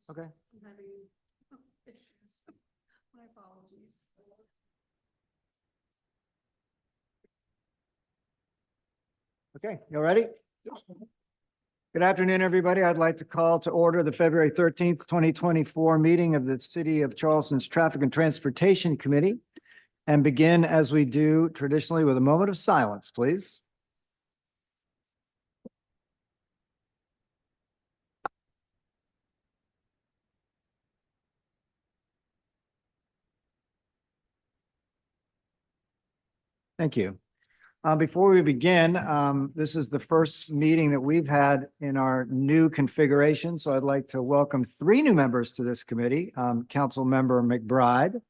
Okay. I'm having issues. My apologies. Okay, you ready? Good afternoon, everybody. I'd like to call to order the February 13th, 2024 meeting of the City of Charleston's Traffic and Transportation Committee and begin as we do traditionally with a moment of silence, please. Thank you. Before we begin, this is the first meeting that we've had in our new configuration. So I'd like to welcome 3 new members to this committee, Council Member McBride,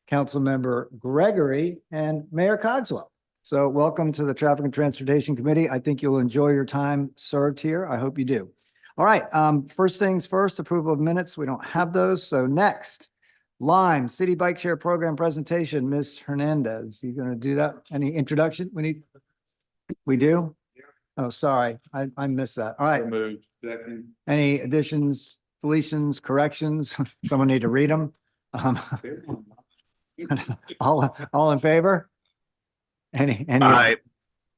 Council Member Gregory, and Mayor Cogswell. So welcome to the Traffic and Transportation Committee. I think you'll enjoy your time served here. I hope you do. All right, first things first, approval of minutes. We don't have those. So next, Lime City Bike Share Program presentation. Ms. Hernandez, you going to do that? Any introduction? We do? Oh, sorry. I missed that. All right. Moved. Second. Any additions, deletions, corrections? Someone need to read them. All in favor? Any? Aye.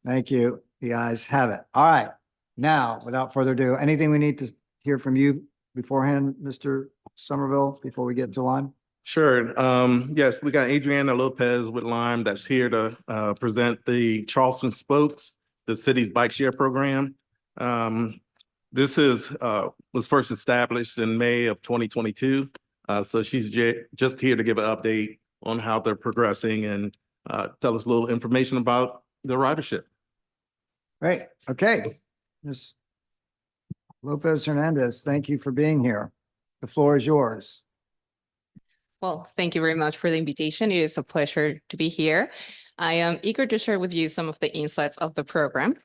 Thank you. The ayes have it. All right. Now, without further ado, anything we need to hear from you beforehand, Mr. Somerville, before we get to Lime? Sure. Yes, we got Adriana Lopez with Lime that's here to present the Charleston Spokes, the city's bike share program. This was first established in May of 2022. So she's just here to give an update on how they're progressing and tell us a little information about the ridership. Great. Okay. Ms. Lopez Hernandez, thank you for being here. The floor is yours. Well, thank you very much for the invitation. It is a pleasure to be here. I am eager to share with you some of the insights of the program.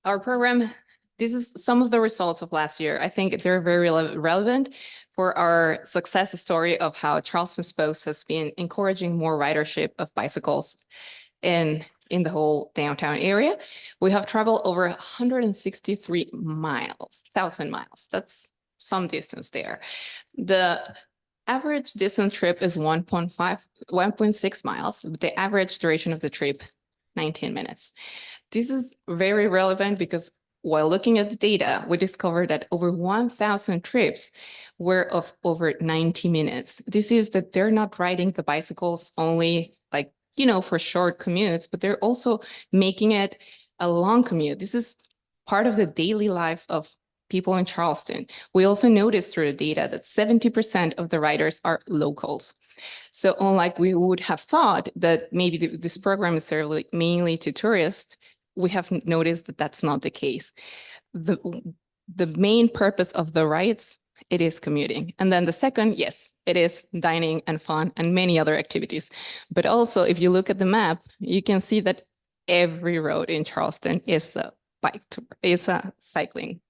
Our program, this is some of the results of last year. I think they're very relevant for our success story of how Charleston Spokes has been encouraging more ridership of bicycles in the whole downtown area. We have traveled over 163,000 miles. That's some distance there. The average distance trip is 1.6 miles. The average duration of the trip, 19 minutes. This is very relevant because while looking at the data, we discovered that over 1,000 trips were of over 90 minutes. This is that they're not riding the bicycles only for short commutes, but they're also making it a long commute. This is part of the daily lives of people in Charleston. We also noticed through the data that 70% of the riders are locals. So unlike we would have thought that maybe this program is served mainly to tourists, we have noticed that that's not the case. The main purpose of the rides, it is commuting. And then the second, yes, it is dining and fun and many other activities. But also, if you look at the map, you can see that every road in Charleston is a cycling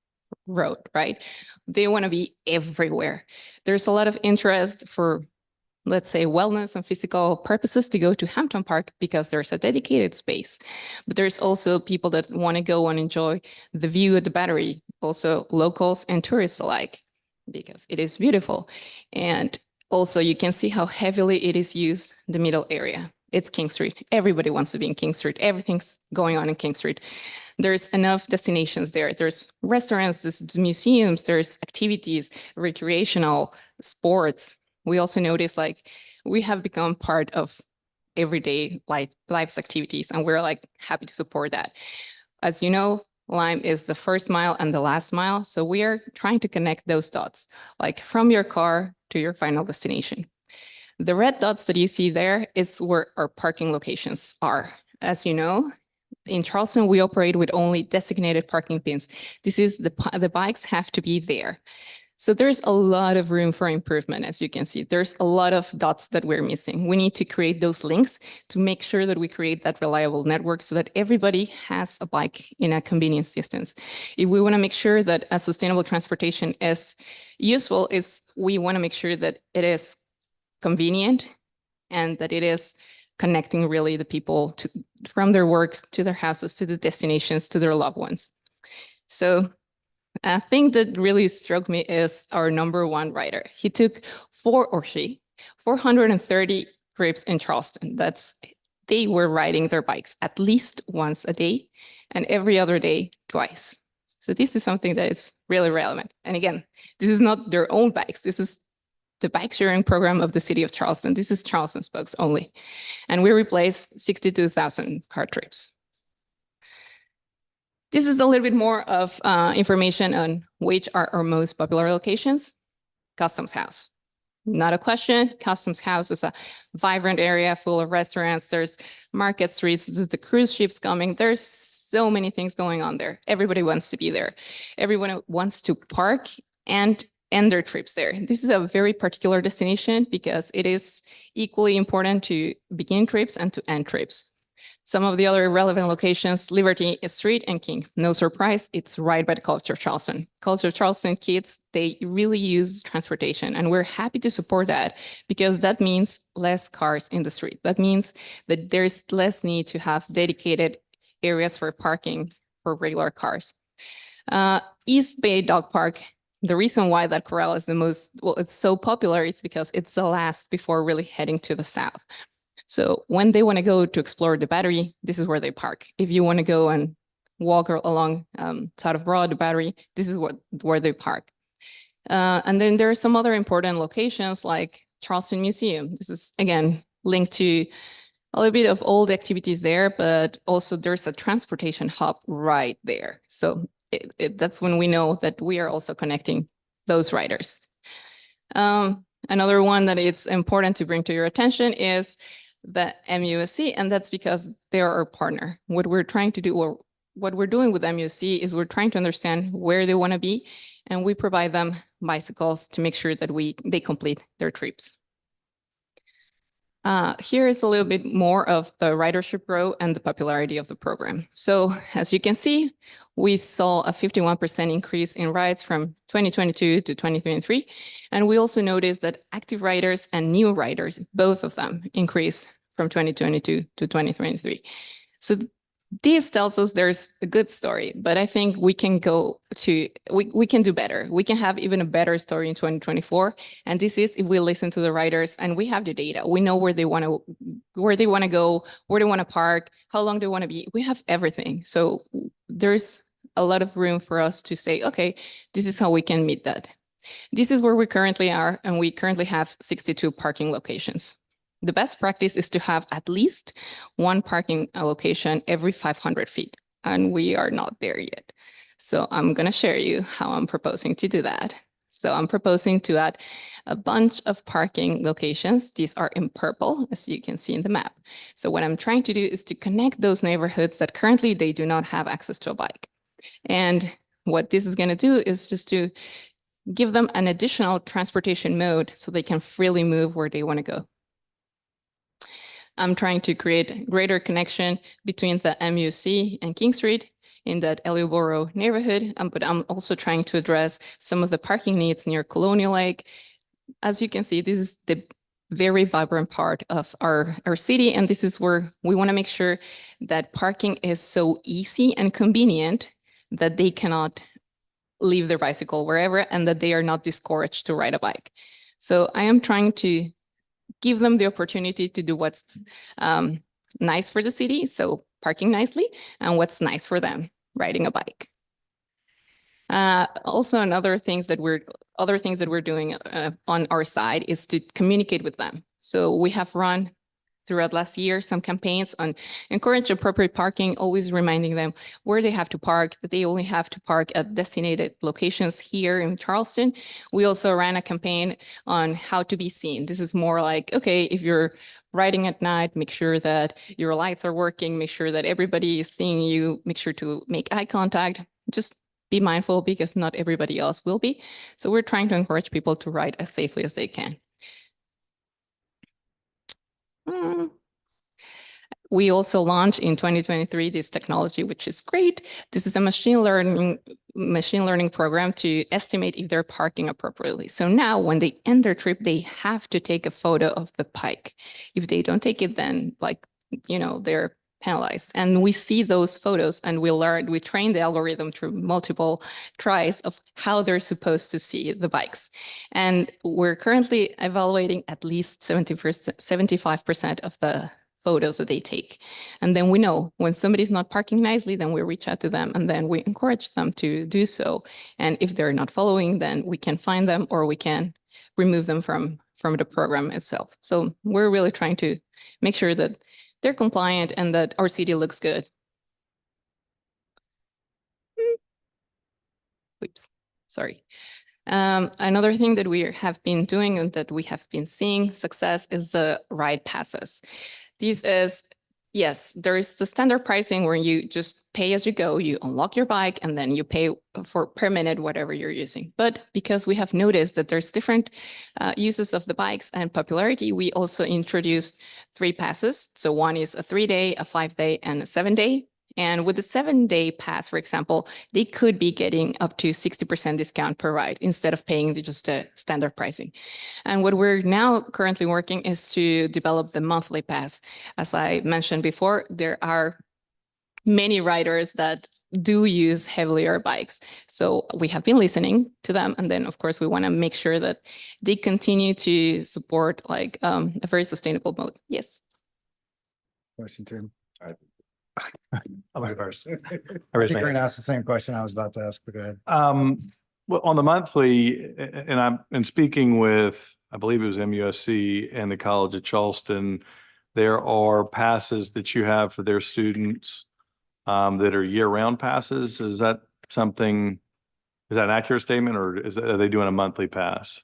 road, right? They want to be everywhere. There's a lot of interest for, let's say, wellness and physical purposes to go to Hampton Park because there's a dedicated space. But there's also people that want to go and enjoy the view at the Battery, also locals and tourists alike, because it is beautiful. And also you can see how heavily it is used, the middle area. It's King Street. Everybody wants to be in King Street. Everything's going on in King Street. There's enough destinations there. There's restaurants, there's museums, there's activities, recreational, sports. We also notice we have become part of everyday life's activities, and we're happy to support that. As you know, Lime is the first mile and the last mile. So we are trying to connect those dots, from your car to your final destination. The red dots that you see there is where our parking locations are. As you know, in Charleston, we operate with only designated parking pins. This is the bikes have to be there. So there's a lot of room for improvement, as you can see. There's a lot of dots that we're missing. We need to create those links to make sure that we create that reliable network so that everybody has a bike in a convenience distance. If we want to make sure that a sustainable transportation is useful, we want to make sure that it is convenient and that it is connecting really the people from their works to their houses, to the destinations, to their loved ones. So A thing that really struck me is our number one rider. He took 430 trips in Charleston. They were riding their bikes at least once a day and every other day twice. So this is something that is really relevant. And again, this is not their own bikes. This is the bike sharing program of the city of Charleston. This is Charleston spokes only. And we replaced 62,000 car trips. This is a little bit more of information on which are our most popular locations. Customs House. Not a question. Customs House is a vibrant area full of restaurants. There's market streets. There's the cruise ships coming. There's so many things going on there. Everybody wants to be there. Everyone wants to park and end their trips there. This is a very particular destination because it is equally important to begin trips and to end trips. Some of the other relevant locations, Liberty Street and King. No surprise, it's right by the Culture of Charleston. Culture of Charleston kids, they really use transportation, and we're happy to support that because that means less cars in the street. That means that there's less need to have dedicated areas for parking for regular cars. East Bay Dog Park, the reason why that corral is it's so popular is because it's the last before really heading to the south. So when they want to go to explore the Battery, this is where they park. If you want to go and walk along side of Broad, the Battery, this is where they park. And then there are some other important locations like Charleston Museum. This is, again, linked to a little bit of old activities there, but also there's a transportation hub right there. So that's when we know that we are also connecting those riders. Another one that it's important to bring to your attention is the MUSC, and that's because they're our partner. What we're trying to do, or what we're doing with MUSC, is we're trying to understand where they want to be, and we provide them bicycles to make sure that they complete their trips. Here is a little bit more of the ridership growth and the popularity of the program. So as you can see, we saw a 51% increase in rides from 2022 to 2023. And we also noticed that active riders and new riders, both of them increased from 2022 to 2023. So this tells us there's a good story, but I think we can we can do better. We can have even a better story in 2024. And this is if we listen to the riders and we have the data. We know where they want to go, where they want to park, how long they want to be. We have everything. So there's a lot of room for us to say, okay, this is how we can meet that. This is where we currently are, and we currently have 62 parking locations. The best practice is to have at least one parking location every 500 feet, and we are not there yet. So I'm going to share you how I'm proposing to do that. So I'm proposing to add a bunch of parking locations. These are in purple, as you can see in the map. So what I'm trying to do is to connect those neighborhoods that currently they do not have access to a bike. And what this is going to do is just to give them an additional transportation mode so they can freely move where they want to go. I'm trying to create greater connection between the MUC and King Street in that Ellioboro neighborhood, but I'm also trying to address some of the parking needs near Colonial Lake. As you can see, this is the very vibrant part of our city, and this is where we want to make sure that parking is so easy and convenient that they cannot leave their bicycle wherever and that they are not discouraged to ride a bike. So I am trying to give them the opportunity to do what's nice for the city, so parking nicely, and what's nice for them, riding a bike. Also, other things that we're doing on our side is to communicate with them. So we have run throughout last year some campaigns on encourage appropriate parking, always reminding them where they have to park, that they only have to park at designated locations here in Charleston. We also ran a campaign on how to be seen. This is more like, okay, if you're riding at night, make sure that your lights are working, make sure that everybody is seeing you, make sure to make eye contact, just be mindful because not everybody else will be. So we're trying to encourage people to ride as safely as they can. We also launched in 2023 this technology, which is great. This is a machine learning program to estimate if they're parking appropriately. So now when they end their trip, they have to take a photo of the bike. If they don't take it, then they're penalized. And we see those photos and we train the algorithm through multiple tries of how they're supposed to see the bikes. And we're currently evaluating at least 75% of the photos that they take. And then we know when somebody's not parking nicely, then we reach out to them and then we encourage them to do so. And if they're not following, then we can find them or we can remove them from the program itself. So we're really trying to make sure that they're compliant and that our city looks good. Oops, sorry. Another thing that we have been doing and that we have been seeing success is the ride passes. These is, yes, there is the standard pricing where you just pay as you go, you unlock your bike and then you pay for per minute, whatever you're using. But because we have noticed that there's different uses of the bikes and popularity, we also introduced 3 passes. So one is a 3-day, a 5-day, and a 7-day. And with the 7-day pass, for example, they could be getting up to 60% discount per ride instead of paying just a standard pricing. And what we're now currently working is to develop the monthly pass. As I mentioned before, there are many riders that do use heavier bikes. So we have been listening to them. And then, of course, we want to make sure that they continue to support like a very sustainable mode. Yes. Question, Tim. I'll go first. I think you're going to ask the same question I was about to ask, but go ahead. Well, on the monthly, and speaking with, I believe it was MUSC and the College of Charleston, there are passes that you have for their students that are year-round passes. Is that something, is that an accurate statement or are they doing a monthly pass?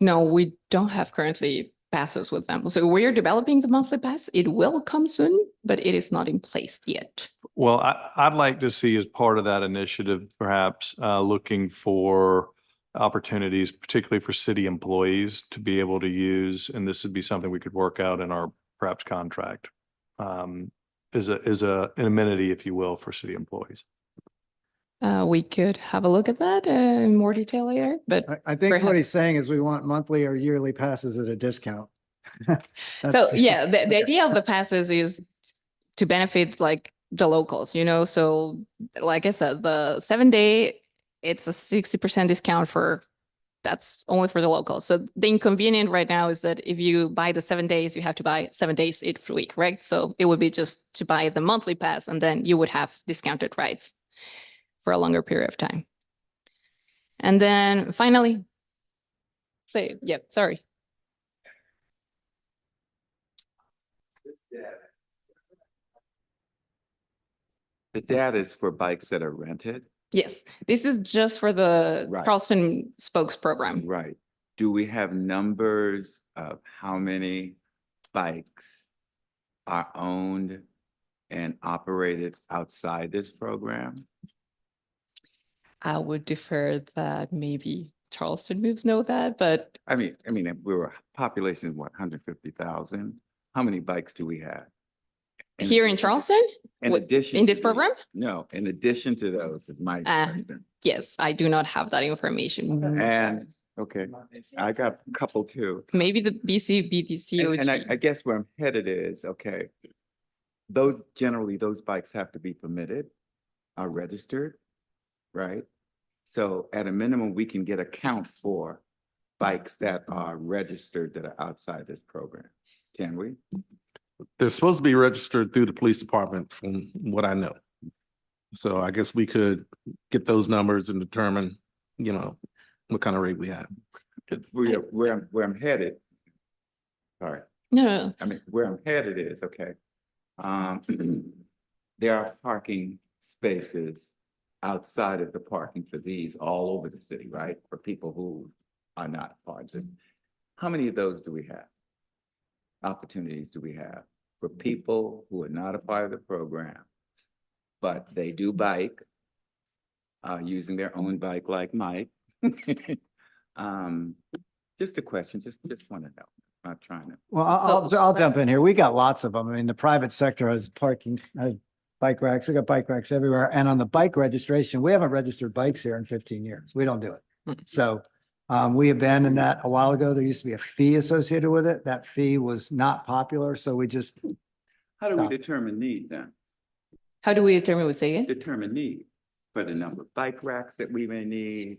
No, we don't have currently passes with them. So we're developing the monthly pass. It will come soon, but it is not in place yet. Well, I'd like to see as part of that initiative, perhaps looking for opportunities, particularly for city employees to be able to use, and this would be something we could work out in our perhaps contract, is an amenity, if you will, for city employees. We could have a look at that in more detail later, but I think what perhaps. he's saying is we want monthly or yearly passes at a discount. So That's- yeah, the idea of the passes is to benefit like the locals, you know, so like I said, the 7-day, it's a 60% discount that's only for the locals. So the inconvenient right now is that if you buy the 7 days, you have to buy 7 days each week, right? So it would be just to buy the monthly pass and then you would have discounted rides for a longer period of time. And then finally, sorry. The data is for bikes that are rented, Yes, this is just for the Right. Charleston Spokes program. right? Do we have numbers of how many bikes are owned and operated outside this program? I would defer that maybe Charleston moves know that, but I mean, if we were population, what, 150,000? How many bikes do we have? here in addition to- Charleston, In What, addition. in to this program? No, in addition to those, is my question. Yes, I do not have that information. And, okay, I got a couple too. Maybe the BC BDC. And I guess where I'm headed is, okay, those bikes have to be permitted, are registered, right? So at a minimum, we can get a count for bikes that are registered that are outside this program. Can we? They're supposed to be registered through the police department from what I know. So I guess we could get those numbers and determine, you know, what kind of rate we have. Where I'm headed. Sorry, No, I mean, where I'm headed is, okay. There are parking spaces outside of the parking for these all over the city, right? For people who are not part of this. How many of those do we have? Opportunities do we have for people who are not a part of the program, but they do bike, using their own bike like Mike? Just a question, just want to know, not trying to. Well, I'll So- jump in here. We got lots of them. I mean, the private sector has parking, has bike racks. We got bike racks everywhere. And on the bike registration, we haven't registered bikes here in 15 years. We don't do it. Mm. So we abandoned that a while ago. There used to be a fee associated with it. That fee was not popular. So we just How do we Stop. determine need then? How do we determine what's again? Determine need for the number of bike racks that we may need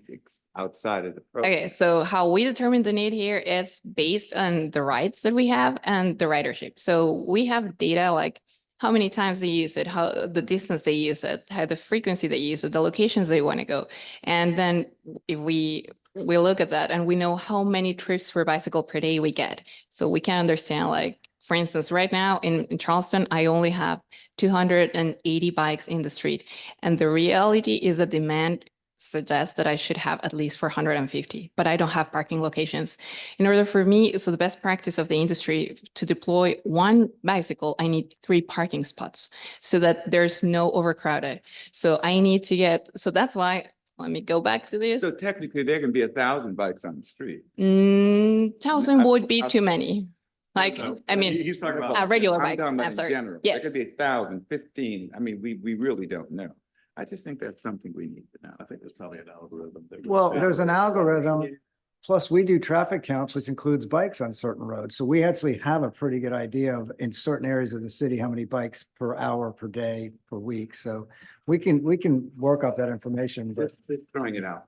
outside of the program. Okay, so how we determine the need here is based on the rides that we have and the ridership. So we have data like how many times they use it, how the distance they use it, how the frequency they use it, the locations they want to go. And then if we look at that and we know how many trips per bicycle per day we get. So we can understand, like, for instance, right now in Charleston, I only have 280 bikes in the street. And the reality is that demand suggests that I should have at least 450, but I don't have parking locations. In order for me, so the best practice of the industry to deploy one bicycle, I need 3 parking spots so that there's no overcrowded. So I need to get, so that's why, let me go back to this. So technically, there can be 1,000 bikes on the street. 1,000 would be too many. Like, I mean, He's talking about. regular I'm bike, talking about I'm in sorry. general. There Yes. could be 1,000, 15. I mean, we really don't know. I just think that's something we need to know. I think there's probably an algorithm. Well, there's an algorithm. Plus, we do traffic counts, which includes bikes on certain roads. So we actually have a pretty good idea of in certain areas of the city, how many bikes per hour, per day, per week. So we can work out that information, but Just throwing it out.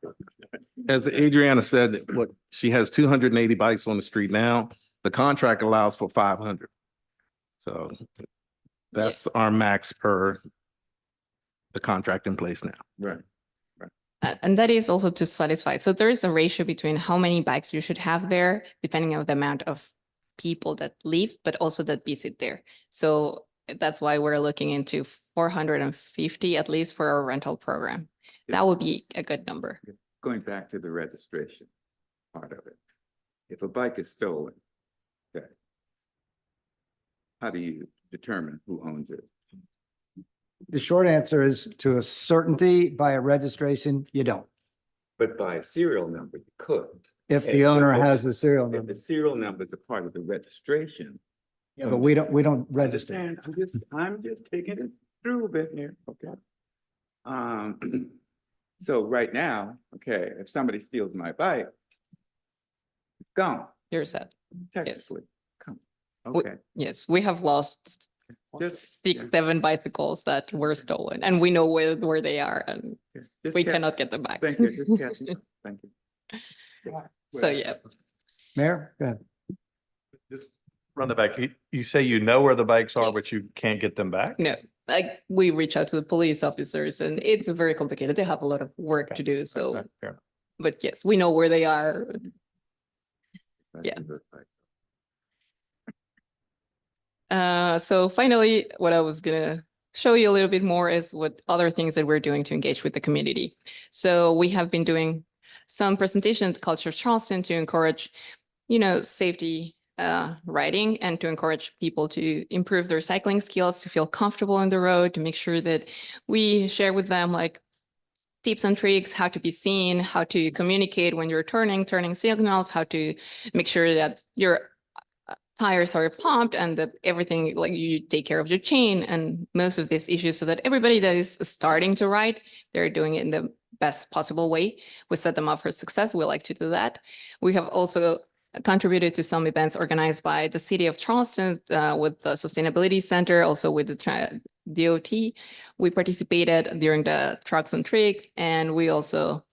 As Adriana said, what, she has 280 bikes on the street now. The contract allows for 500. So that's our max per the contract in place now. Right. And that is also to satisfy. So there is a ratio between how many bikes you should have there, depending on the amount of people that live, but also that visit there. So that's why we're looking into 450 at least for our rental program. That would be a good number. Going back to the registration part of it. If a bike is stolen, okay, how do you determine who owns it? the short answer is to a certainty by a registration, you don't. But by a serial number, you could. If the owner has the serial If number, the serial number is a part of the registration. yeah, but we don't register. Understand, I'm just taking it through a bit here, okay? So right now, okay, if somebody steals my bike, it's gone, You're set. technically. Come, We- okay. Yes, we have lost Just- 6-7 bicycles that were stolen and we know where they are and just we catch- cannot get them back. Thank you, just catching up. Thank you. So, yeah. Mayor, go ahead. Just run it back. You say you know where the bikes are, but Yes. you can't get them back? No, like we reach out to the police officers and it's very complicated. They have a lot of work to do. So, Fair enough. but yes, we know where they are. That's Yeah. a good bike. So finally, what I was gonna show you a little bit more is what other things that we're doing to engage with the community. So we have been doing some presentation at Culture of Charleston to encourage, safety riding and to encourage people to improve their cycling skills, to feel comfortable on the road, to make sure that we share with them like tips and tricks, how to be seen, how to communicate when you're turning signals, how to make sure that your tires are pumped and that everything, like you take care of your chain and most of these issues so that everybody that is starting to ride, they're doing it in the best possible way. We set them up for success. We like to do that. We have also contributed to some events organized by the city of Charleston with the Sustainability Center, also with the DOT. We participated during the Trucks and Tricks, and we also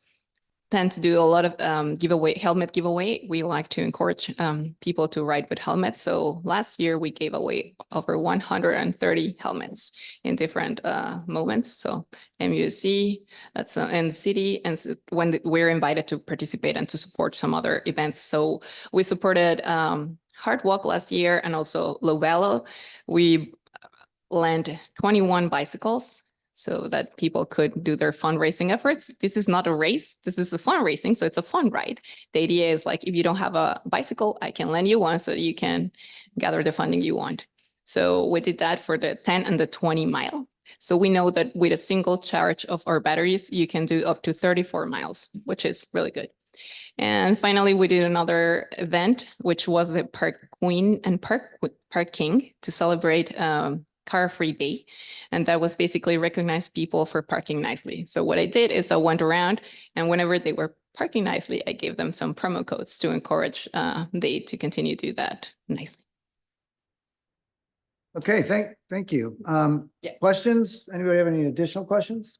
tend to do a lot of helmet giveaway. We like to encourage people to ride with helmets. So last year we gave away over 130 helmets in different moments. So MUSC, that's in city, and when we're invited to participate and to support some other events. So we supported Hard Walk last year and also Low Velo. We lent 21 bicycles so that people could do their fundraising efforts. This is not a race. This is a fundraising, so it's a fun ride. The idea is like, if you don't have a bicycle, I can lend you one so you can gather the funding you want. So we did that for the 10 and the 20 mile. So we know that with a single charge of our batteries, you can do up to 34 miles, which is really good. And finally, we did another event, which was the Park Queen and Park King to celebrate Car-Free Day. And that was basically recognize people for parking nicely. So what I did is I went around and whenever they were parking nicely, I gave them some promo codes to encourage they to continue to do that nicely. Okay, thank you. Yeah. Questions? Anybody have any additional questions?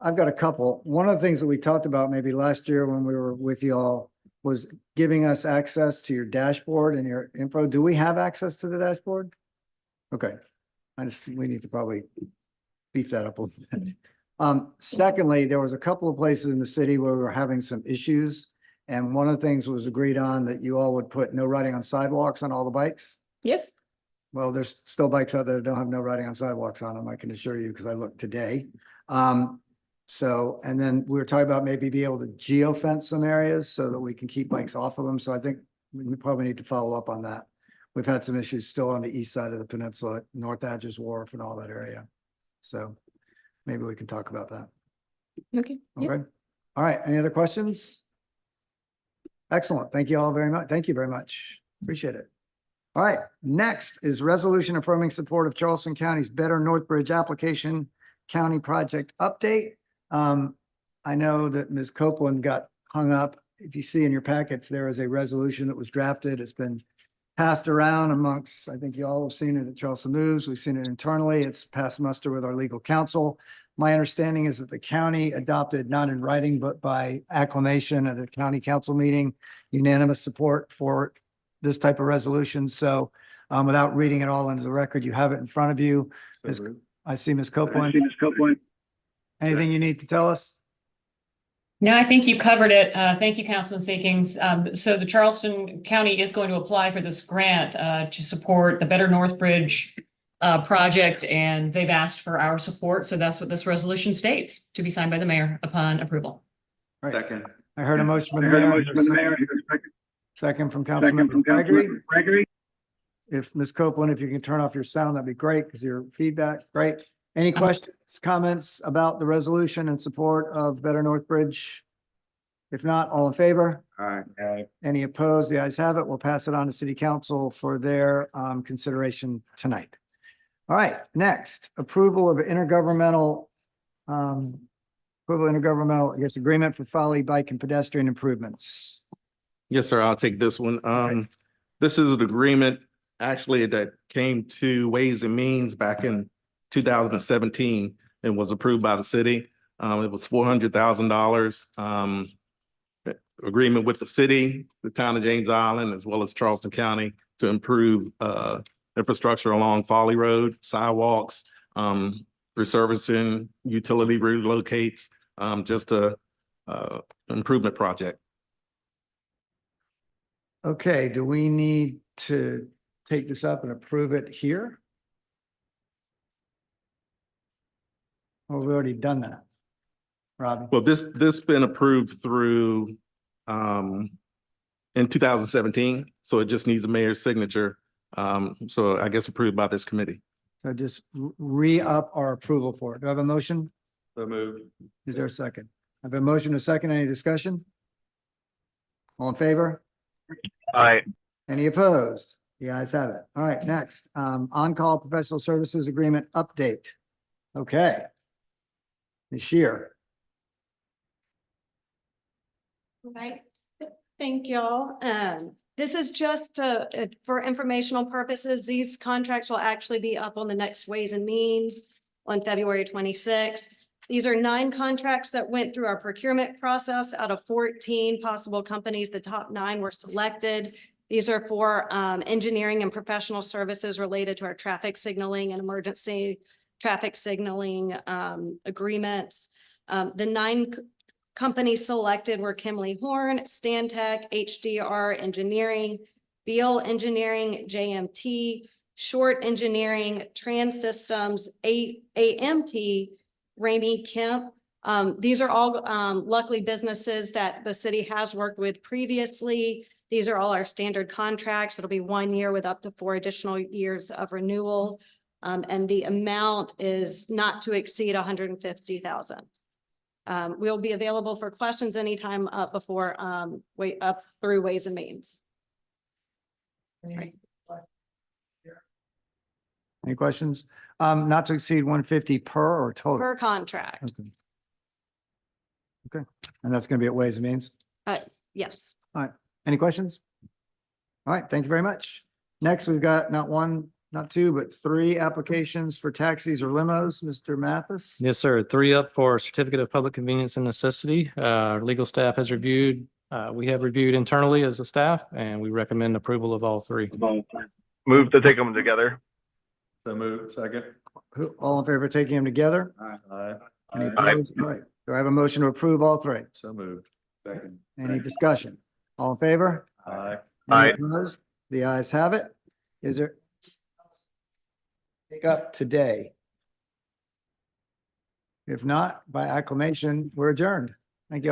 I've got a couple. One of the things that we talked about maybe last year when we were with you all was giving us access to your dashboard and your info. Do we have access to the dashboard? Okay, we need to probably beef that up a little bit. Secondly, there was a couple of places in the city where we were having some issues. And one of the things was agreed on that you all would put no riding on sidewalks on all the bikes. Yes. Well, there's still bikes out there that don't have no riding on sidewalks on them, I can assure you, because I looked today. So, and then we were talking about maybe be able to geofence some areas so that we can keep bikes off of them. So I think we probably need to follow up on that. We've had some issues still on the east side of the peninsula, North Adges Wharf and all that area. So maybe we can talk about that. Okay. Yep. Okay. All right. Any other questions? Excellent. Thank you all very much. Thank you very much. Appreciate it. All right. Next is resolution affirming support of Charleston County's Better Northbridge Application County Project Update. I know that Ms. Copeland got hung up. If you see in your packets, there is a resolution that was drafted. It's been passed around amongst, I think you all have seen it at Charleston Moves. We've seen it internally. It's passed muster with our legal counsel. My understanding is that the county adopted, not in writing, but by acclamation at a county council meeting, unanimous support for this type of resolution. So without reading it all into the record, you have it in front of you. I see Ms. Copeland. Anything you need to tell us? No, I think you covered it. Thank you, Councilman Seekings. So the Charleston County is going to apply for this grant to support the Better Northbridge project, and they've asked for our support. So that's what this resolution states, to be signed by the mayor upon approval. Right. Second. I heard a motion from the mayor. Second from Councilmember Gregory. If Ms. Copeland, if you can turn off your sound, that'd be great because your feedback, great. Any questions, comments about the resolution in support of Better Northbridge? If not, all in favor? Aye. Any opposed? The ayes have it. We'll pass it on to City Council for their consideration tonight. All right, next, approval of intergovernmental, I guess, agreement for Folly Bike and Pedestrian Improvements. Yes, sir. I'll take this one. This is an agreement actually that came to Ways and Means back in 2017 and was approved by the city. It was $400,000 agreement with the city, the town of James Island, as well as Charleston County to improve infrastructure along Folly Road, sidewalks, resurfacing, utility relocates, just a improvement project. Okay, do we need to take this up and approve it here? Or have we already done that? Robbie? Well, this been approved through in 2017, so it just needs a mayor's signature. So I guess approved by this committee. So just re-up our approval for it. Do I have a motion? So move. Is there a second? I have a motion, a second, any discussion? All in favor? Aye. Any opposed? The ayes have it. All right, next, on-call professional services agreement update. Okay. Ms. Shear. Right. Thank y'all. This is just for informational purposes. These contracts will actually be up on the next Ways and Means on February 26th. These are 9 contracts that went through our procurement process out of 14 possible companies. The top 9 were selected. These are for engineering and professional services related to our traffic signaling and emergency traffic signaling agreements. The 9 companies selected were Kimley Horn, Stantec, HDR Engineering, Beal Engineering, JMT, Short Engineering, Trans Systems, AMT, Ramey Kemp. These are all luckily businesses that the city has worked with previously. These are all our standard contracts. It'll be 1 year with up to 4 additional years of renewal. And the amount is not to exceed $150,000. We'll be available for questions anytime up before up through Ways and Means. Right. Any questions? Not to exceed 150 per or total? Per contract. Okay. Okay, and that's gonna be at Ways and Means? Yes. All right, any questions? All right, thank you very much. Next, we've got not one, not two, but three applications for taxis or limos. Mr. Mathis? Yes, sir. Three up for certificate of public convenience and necessity. Our legal staff has reviewed, we have reviewed internally as a staff, and we recommend approval of all three. Move to take them together. So move, second. All in favor of taking them together? Aye. Any opposed? All right. Do I have a motion to approve all three? So moved. Second. Any discussion? All in favor? Aye. Any Aye. opposed? The ayes have it. Is there? Take up today. If not, by acclamation, we're adjourned.